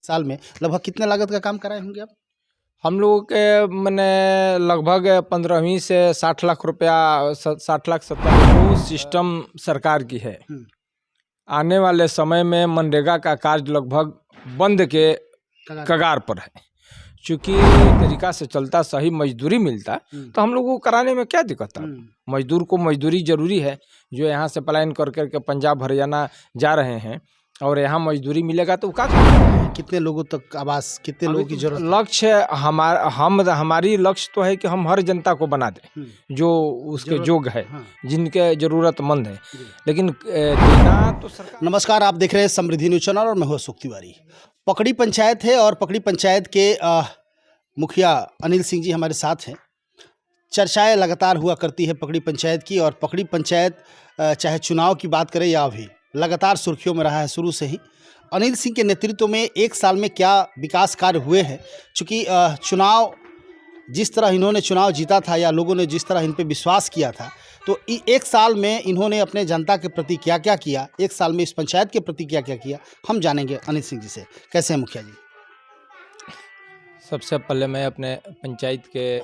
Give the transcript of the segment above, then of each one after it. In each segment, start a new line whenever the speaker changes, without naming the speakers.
साल में लगभग कितने लागत का काम कराए होंगे आप?
हम लोगों के मैंने लगभग 15वीं से 60 लाख रुपया 60 लाख 70 वो सिस्टम सरकार की है। आने वाले समय में मनरेगा का कार्य लगभग बंद के कगार पर है। चूँकि तरीका से चलता, सही मजदूरी मिलता तो हम लोगों को कराने में क्या दिक्कत है। मजदूर को मजदूरी जरूरी है। जो यहाँ से पलायन कर करके पंजाब हरियाणा जा रहे हैं और यहाँ मजदूरी मिलेगा तो क्या करेंगे?
कितने लोगों तक आवास, कितने लोगों की जरूरत है?
लक्ष्य हमारी लक्ष्य तो है कि हम हर जनता को बना दें जो उसके योग्य है, जिनके जरूरतमंद है। लेकिन देना तो सरकार।
नमस्कार, आप देख रहे हैं समृद्धि न्यूज चैनल और मैं हूं अशोक तिवारी। पकड़ी पंचायत है और पकड़ी पंचायत के मुखिया अनिल सिंह जी हमारे साथ हैं। चर्चाएं लगातार हुआ करती है पकड़ी पंचायत की, और पकड़ी पंचायत चाहे चुनाव की बात करें या अभी लगातार सुर्खियों में रहा है शुरू से ही। अनिल सिंह के नेतृत्व में एक साल में क्या विकास कार्य हुए हैं, चूँकि चुनाव जिस तरह इन्होंने चुनाव जीता था या लोगों ने जिस तरह इन पे विश्वास किया था, तो एक साल में इन्होंने अपने जनता के प्रति क्या क्या किया, एक साल में इस पंचायत के प्रति क्या क्या किया, हम जानेंगे अनिल सिंह जी से। कैसे हैं मुखिया जी?
सबसे पहले मैं अपने पंचायत के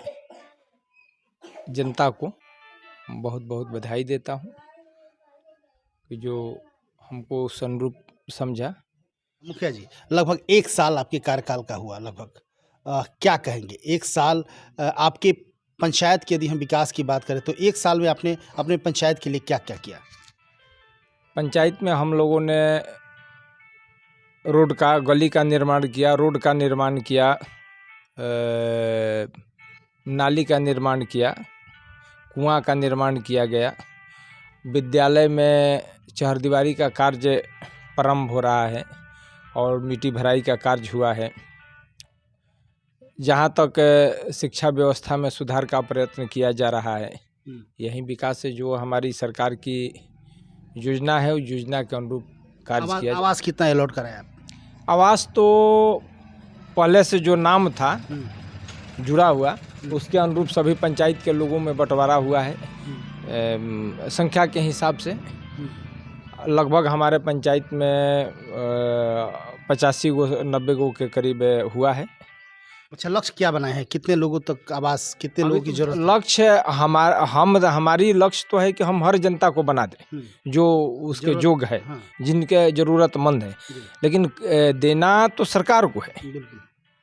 जनता को बहुत बहुत बधाई देता हूँ कि जो हमको संरूप समझा।
मुखिया जी, लगभग एक साल आपके कार्यकाल का हुआ लगभग, क्या कहेंगे एक साल आपके पंचायत की, यदि हम विकास की बात करें तो एक साल में आपने अपने पंचायत के लिए क्या क्या किया?
पंचायत में हम लोगों ने रोड का, गली का निर्माण किया, रोड का निर्माण किया, नाली का निर्माण किया, कुआं का निर्माण किया गया। विद्यालय में चहारदीवारी का कार्य प्रारंभ हो रहा है और मिट्टी भराई का कार्य हुआ है। जहाँ तक शिक्षा व्यवस्था में सुधार का प्रयत्न किया जा रहा है, यही विकास है जो हमारी सरकार की योजना है। उस योजना के अनुरूप कार्य किया।
आवास कितना अलॉट कराया आप?
आवास तो पहले से जो नाम था जुड़ा हुआ, उसके अनुरूप सभी पंचायत के लोगों में बंटवारा हुआ है। संख्या के हिसाब से लगभग हमारे पंचायत में 85 गो 90 गो के करीब हुआ है।
अच्छा, लक्ष्य क्या बनाए हैं? कितने लोगों तक आवास, कितने लोगों की जरूरत है?
लक्ष्य हमारी लक्ष्य तो है कि हम हर जनता को बना दें जो उसके योग्य है, जिनके जरूरतमंद है। लेकिन देना तो सरकार को है।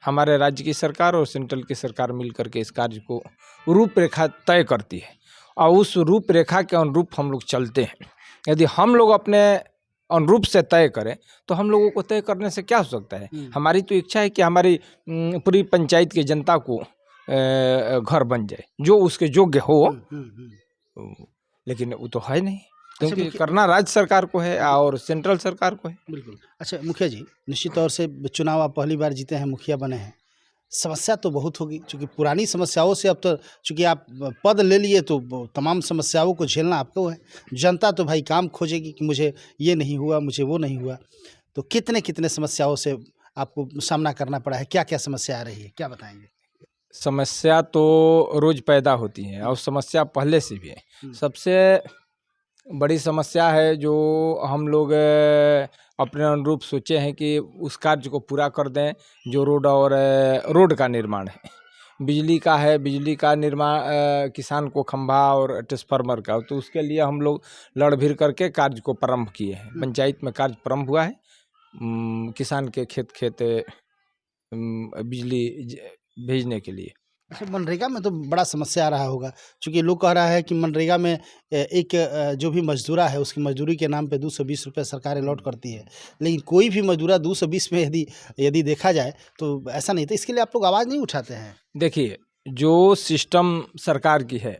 हमारे राज्य की सरकार और सेंट्रल की सरकार मिलकर के इस कार्य को रूपरेखा तय करती है और उस रूपरेखा के अनुरूप हम लोग चलते हैं। यदि हम लोग अपने अनुरूप से तय करें तो हम लोगों को तय करने से क्या हो सकता है। हमारी तो इच्छा है कि हमारी पूरी पंचायत की जनता को घर बन जाए जो उसके योग्य हो, लेकिन वो तो है नहीं, क्योंकि करना राज्य सरकार को है और सेंट्रल सरकार को है।
बिल्कुल। अच्छा मुखिया जी, निश्चित तौर से चुनाव आप पहली बार जीते हैं, मुखिया बने हैं, समस्या तो बहुत होगी, क्योंकि पुरानी समस्याओं से अब तो चूँकि आप पद ले लिए तो तमाम समस्याओं को झेलना आपको है। जनता तो भाई काम खोजेगी कि मुझे ये नहीं हुआ, मुझे वो नहीं हुआ। तो कितने कितने समस्याओं से आपको सामना करना पड़ा है, क्या क्या समस्या आ रही है, क्या बताएंगे?
समस्या तो रोज पैदा होती है और समस्या पहले से भी है। सबसे बड़ी समस्या है जो हम लोग अपने अनुरूप सोचे हैं कि उस कार्य को पूरा कर दें, जो रोड का निर्माण है। बिजली का है, बिजली का निर्माण, किसान को खंभा और ट्रांसफार्मर का, तो उसके लिए हम लोग लड़ भिड़ करके कार्य को प्रारंभ किए हैं। पंचायत में कार्य प्रारंभ हुआ है। किसान के खेत बिजली भेजने के लिए।
अच्छा, मनरेगा में तो बड़ा समस्या आ रहा होगा, क्योंकि लोग कह रहा है कि मनरेगा में एक जो भी मजदूरा है उसकी मजदूरी के नाम पे 220 रुपये सरकार अलॉट करती है, लेकिन कोई भी मजदूरा 220 में यदि देखा जाए तो ऐसा नहीं था। इसके लिए आप लोग आवाज़ नहीं उठाते हैं?
देखिए, जो सिस्टम सरकार की है,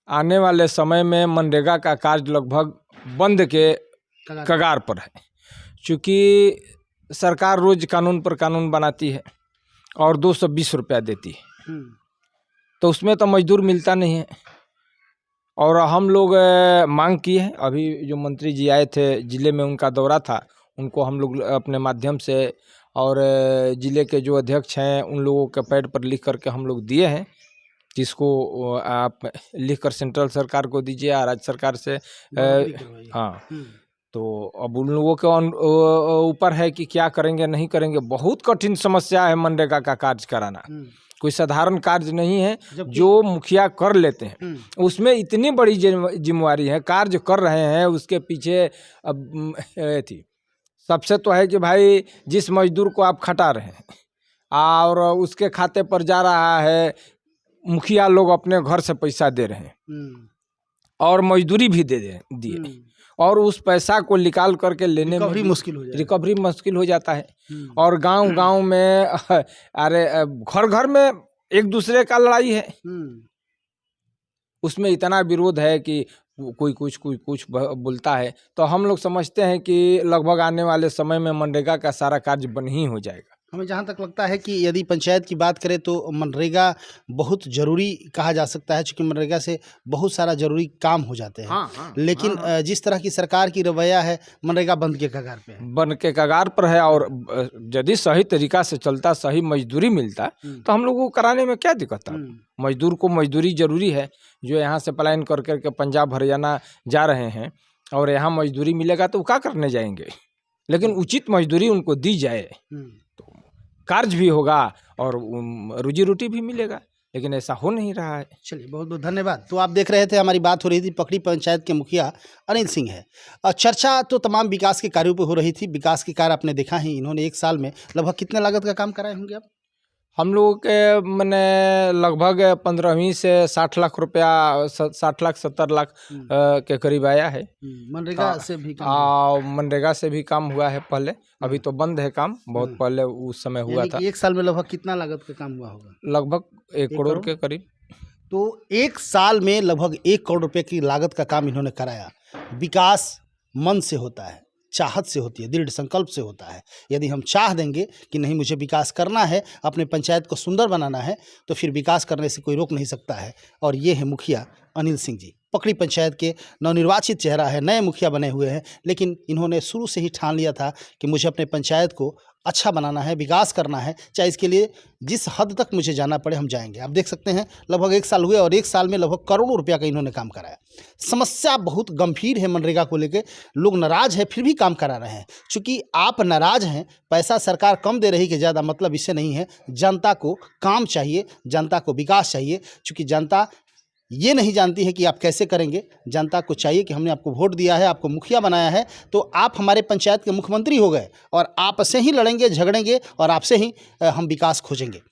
आने वाले समय में मनरेगा का कार्य लगभग बंद के कगार पर है। चूँकि सरकार रोज कानून पर कानून बनाती है और 220 रुपया देती है, तो उसमें तो मजदूर मिलता नहीं है। और हम लोग मांग किए हैं। अभी जो मंत्री जी आए थे, जिले में उनका दौरा था, उनको हम लोग अपने माध्यम से और जिले के जो अध्यक्ष हैं उन लोगों के पैड पर लिख करके हम लोग दिए हैं, जिसको आप लिखकर सेंट्रल सरकार को दीजिए या राज्य सरकार से। हाँ, तो अब उन लोगों के ऊपर है कि क्या करेंगे नहीं करेंगे। बहुत कठिन समस्या है मनरेगा का कार्य कराना, कोई साधारण कार्य नहीं है। जो मुखिया कर लेते हैं उसमें इतनी बड़ी जिम्मेवारी है, कार्य कर रहे हैं उसके पीछे अब थी सबसे तो है कि भाई जिस मजदूर को आप खटा रहे हैं और उसके खाते पर जा रहा है, मुखिया लोग अपने घर से पैसा दे रहे हैं और मजदूरी भी दिए और उस पैसा को निकाल करके लेने में रिकवरी मुश्किल हो जाता है। और गांव में अरे घर में एक दूसरे का लड़ाई है, उसमें इतना विरोध है कि कोई कुछ बोलता है। तो हम लोग समझते हैं कि लगभग आने वाले समय में मनरेगा का सारा कार्य बन ही हो जाएगा।
हमें जहाँ तक लगता है कि यदि पंचायत की बात करें तो मनरेगा बहुत ज़रूरी कहा जा सकता है, क्योंकि मनरेगा से बहुत सारा ज़रूरी काम हो जाते हैं। लेकिन जिस तरह की सरकार की रवैया है, मनरेगा बंद के कगार पे है,
बंद के कगार पर है। और यदि सही तरीका से चलता, सही मजदूरी मिलता तो हम लोगों को कराने में क्या दिक्कत है। मजदूर को मजदूरी जरूरी है। जो यहाँ से पलायन कर करके पंजाब हरियाणा जा रहे हैं और यहाँ मजदूरी मिलेगा तो वो क्या करने जाएंगे। लेकिन उचित मजदूरी उनको दी जाए तो कार्य भी होगा और रोजी रोटी भी मिलेगा, लेकिन ऐसा हो नहीं रहा है।
चलिए, बहुत बहुत धन्यवाद। तो आप देख रहे थे, हमारी बात हो रही थी पकड़ी पंचायत के मुखिया अनिल सिंह है। चर्चा तो तमाम विकास के कार्यों पर हो रही थी। विकास के कार्य आपने देखा ही, इन्होंने एक साल में लगभग कितने लागत का काम कराए होंगे आप?
हम लोगों के मैंने लगभग 15 से 60 लाख रुपया, 60 लाख 70 लाख के करीब आया है।
मनरेगा से भी काम
मनरेगा से भी काम हुआ है पहले, अभी तो बंद है काम, बहुत पहले उस समय हुआ था।
एक साल में लगभग कितना लागत का काम हुआ होगा?
लगभग 1 करोड़ के करीब।
तो एक साल में लगभग 1 करोड़ रुपए की लागत का काम इन्होंने कराया। विकास मन से होता है, चाहत से होती है, दृढ़ संकल्प से होता है। यदि हम चाह देंगे कि नहीं मुझे विकास करना है, अपने पंचायत को सुंदर बनाना है, तो फिर विकास करने से कोई रोक नहीं सकता है। और ये है मुखिया अनिल सिंह जी, पकड़ी पंचायत के नवनिर्वाचित चेहरा है, नए मुखिया बने हुए हैं। लेकिन इन्होंने शुरू से ही ठान लिया था कि मुझे अपने पंचायत को अच्छा बनाना है, विकास करना है, चाहे इसके लिए जिस हद तक मुझे जाना पड़े हम जाएंगे। आप देख सकते हैं लगभग 1 साल हुए और 1 साल में लगभग करोड़ों रुपया का इन्होंने काम कराया। समस्या बहुत गंभीर है मनरेगा को लेकर, लोग नाराज हैं फिर भी काम करा रहे हैं। चूँकि आप नाराज हैं, पैसा सरकार कम दे रही कि ज़्यादा, मतलब इससे नहीं है। जनता को काम चाहिए, जनता को विकास चाहिए। चूँकि जनता ये नहीं जानती है कि आप कैसे करेंगे। जनता को चाहिए कि हमने आपको वोट दिया है, आपको मुखिया बनाया है, तो आप हमारे पंचायत के मुख्यमंत्री हो गए और आपसे ही लड़ेंगे, झगड़ेंगे और आपसे ही हम विकास खोजेंगे।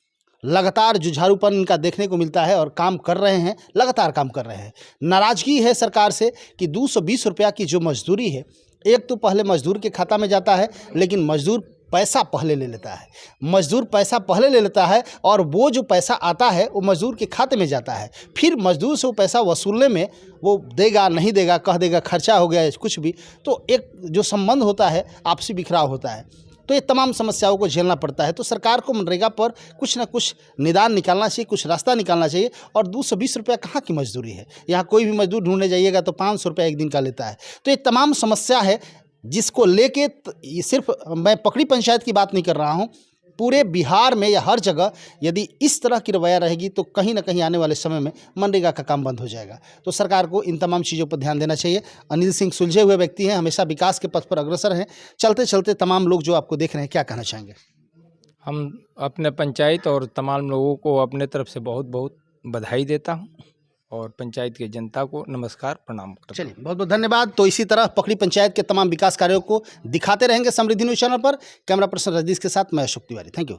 लगातार जुझारूपन इनका देखने को मिलता है और काम कर रहे हैं, लगातार काम कर रहे हैं। नाराज़गी है सरकार से कि 220 रुपया की जो मजदूरी है, एक तो पहले मजदूर के खाता में जाता है, लेकिन मजदूर पैसा पहले ले लेता है। मजदूर पैसा पहले ले लेता है और वो जो पैसा आता है वो मजदूर के खाते में जाता है। फिर मजदूर से वो पैसा वसूलने में वो देगा नहीं देगा, कह देगा खर्चा हो गया कुछ भी, तो एक जो संबंध होता है आपसी बिखराव होता है। तो ये तमाम समस्याओं को झेलना पड़ता है। तो सरकार को मनरेगा पर कुछ ना कुछ निदान निकालना चाहिए, कुछ रास्ता निकालना चाहिए। और 220 रुपया कहाँ की मजदूरी है? यहाँ कोई भी मजदूर ढूंढने जाइएगा तो 500 रुपया एक दिन का लेता है। तो ये तमाम समस्या है जिसको लेके ये सिर्फ मैं पकड़ी पंचायत की बात नहीं कर रहा हूँ, पूरे बिहार में या हर जगह यदि इस तरह की रवैया रहेगी तो कहीं ना कहीं आने वाले समय में मनरेगा का काम बंद हो जाएगा। तो सरकार को इन तमाम चीज़ों पर ध्यान देना चाहिए। अनिल सिंह सुलझे हुए व्यक्ति हैं, हमेशा विकास के पथ पर अग्रसर हैं। चलते चलते तमाम लोग जो आपको देख रहे हैं, क्या कहना चाहेंगे?
हम अपने पंचायत और तमाम लोगों को अपने तरफ से बहुत बहुत बधाई देता हूँ और पंचायत की जनता को नमस्कार प्रणाम करता हूं।
चलिए, बहुत बहुत धन्यवाद। तो इसी तरह पकड़ी पंचायत के तमाम विकास कार्यों को दिखाते रहेंगे समृद्धि न्यूज़ चैनल पर। कैमरा पर्सन रजनीश के साथ मैं अशोक तिवारी। Thank you.